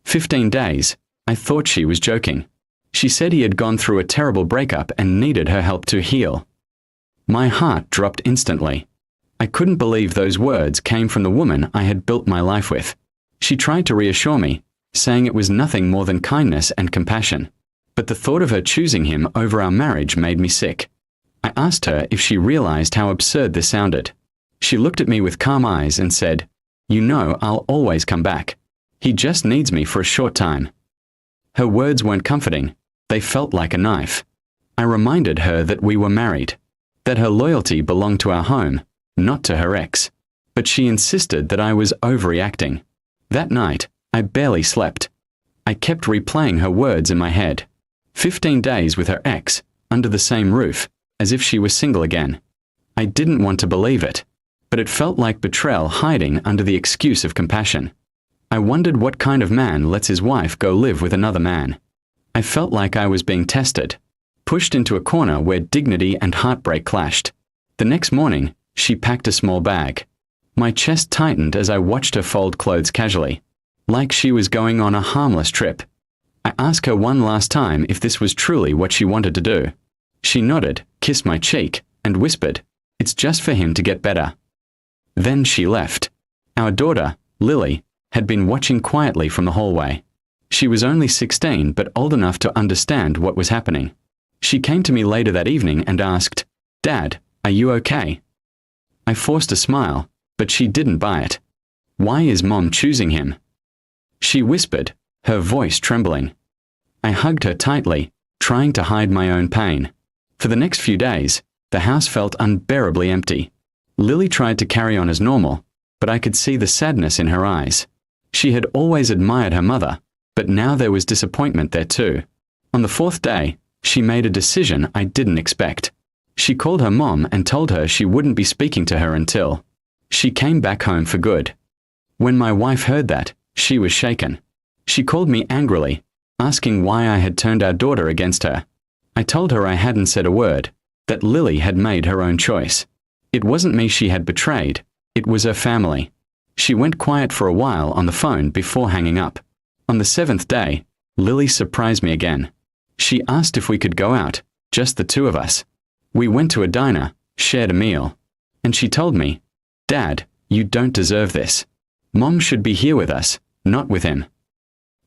15 days. I thought she was joking. She said he had gone through a terrible breakup and needed her help to heal. My heart dropped instantly. I couldn't believe those words came from the woman I had built my life with. She tried to reassure me, saying it was nothing more than kindness and compassion. But the thought of her choosing him over our marriage made me sick. I asked her if she realized how absurd this sounded. She looked at me with calm eyes and said, "You know I'll always come back. He just needs me for a short time." Her words weren't comforting. They felt like a knife. I reminded her that we were married, that her loyalty belonged to our home, not to her ex. But she insisted that I was overreacting. That night, I barely slept. I kept replaying her words in my head. 15 days with her ex, under the same roof, as if she was single again. I didn't want to believe it, but it felt like betrayal hiding under the excuse of compassion. I wondered what kind of man lets his wife go live with another man. I felt like I was being tested, pushed into a corner where dignity and heartbreak clashed. The next morning, she packed a small bag. My chest tightened as I watched her fold clothes casually, like she was going on a harmless trip. I asked her one last time if this was truly what she wanted to do. She nodded, kissed my cheek, and whispered, "It's just for him to get better." Then she left. Our daughter, Lily, had been watching quietly from the hallway. She was only 16 but old enough to understand what was happening. She came to me later that evening and asked, "Dad, are you okay?" I forced a smile, but she didn't buy it. "Why is Mom choosing him?" She whispered, her voice trembling. I hugged her tightly, trying to hide my own pain. For the next few days, the house felt unbearably empty. Lily tried to carry on as normal, but I could see the sadness in her eyes. She had always admired her mother, but now there was disappointment there too. On the 4th day, she made a decision I didn't expect. She called her mom and told her she wouldn't be speaking to her until she came back home for good. When my wife heard that, she was shaken. She called me angrily, asking why I had turned our daughter against her. I told her I hadn't said a word, that Lily had made her own choice. It wasn't me she had betrayed, it was her family. She went quiet for a while on the phone before hanging up. On the 7th day, Lily surprised me again. She asked if we could go out, just the two of us. We went to a diner, shared a meal, and she told me, "Dad, you don't deserve this. Mom should be here with us, not with him."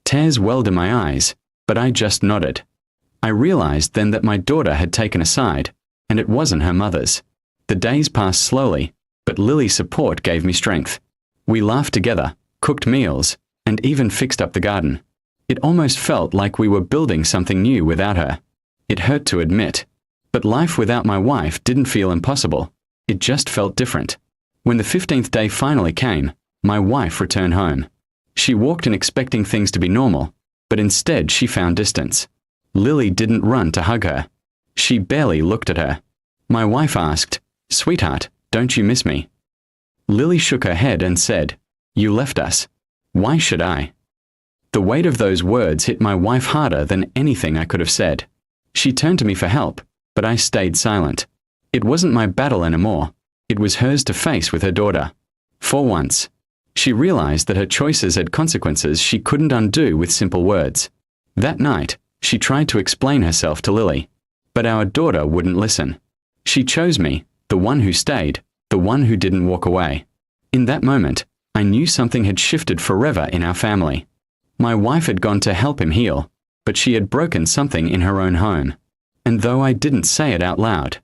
Tears welled in my eyes, but I just nodded. I realized then that my daughter had taken a side, and it wasn't her mother's. The days passed slowly, but Lily's support gave me strength. We laughed together, cooked meals, and even fixed up the garden. It almost felt like we were building something new without her. It hurt to admit, but life without my wife didn't feel impossible. It just felt different. When the 15th day finally came, my wife returned home. She walked in expecting things to be normal, but instead she found distance. Lily didn't run to hug her. She barely looked at her. My wife asked, "Sweetheart, don't you miss me?" Lily shook her head and said, "You left us. Why should I?" The weight of those words hit my wife harder than anything I could have said. She turned to me for help, but I stayed silent. It wasn't my battle anymore. It was hers to face with her daughter. For once, she realized that her choices had consequences she couldn't undo with simple words. That night, she tried to explain herself to Lily, but our daughter wouldn't listen. She chose me, the one who stayed, the one who didn't walk away. In that moment, I knew something had shifted forever in our family. My wife had gone to help him heal, but she had broken something in her own home. And though I didn't say it out loud,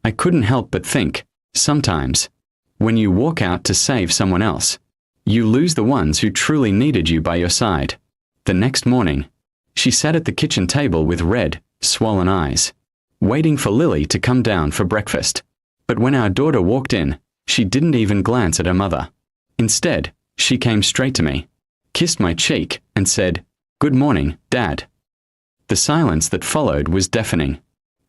I couldn't help but think, sometimes, when you walk out to save someone else, you lose the ones who truly needed you by your side. The next morning, she sat at the kitchen table with red, swollen eyes, waiting for Lily to come down for breakfast. But when our daughter walked in, she didn't even glance at her mother. Instead, she came straight to me, kissed my cheek, and said, "Good morning, Dad." The silence that followed was deafening.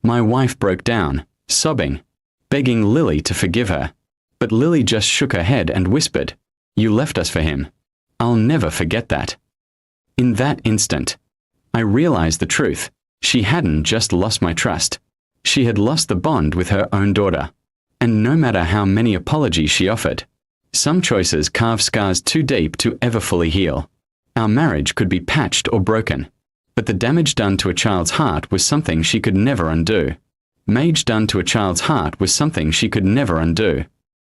My wife broke down, sobbing, begging Lily to forgive her. But Lily just shook her head and whispered, "You left us for him. I'll never forget that." In that instant, I realized the truth. She hadn't just lost my trust. She had lost the bond with her own daughter. And no matter how many apologies she offered, some choices carve scars too deep to ever fully heal. Our marriage could be patched or broken, but the damage done to a child's heart was something she could never undo. Damage done to a child's heart was something she could never undo.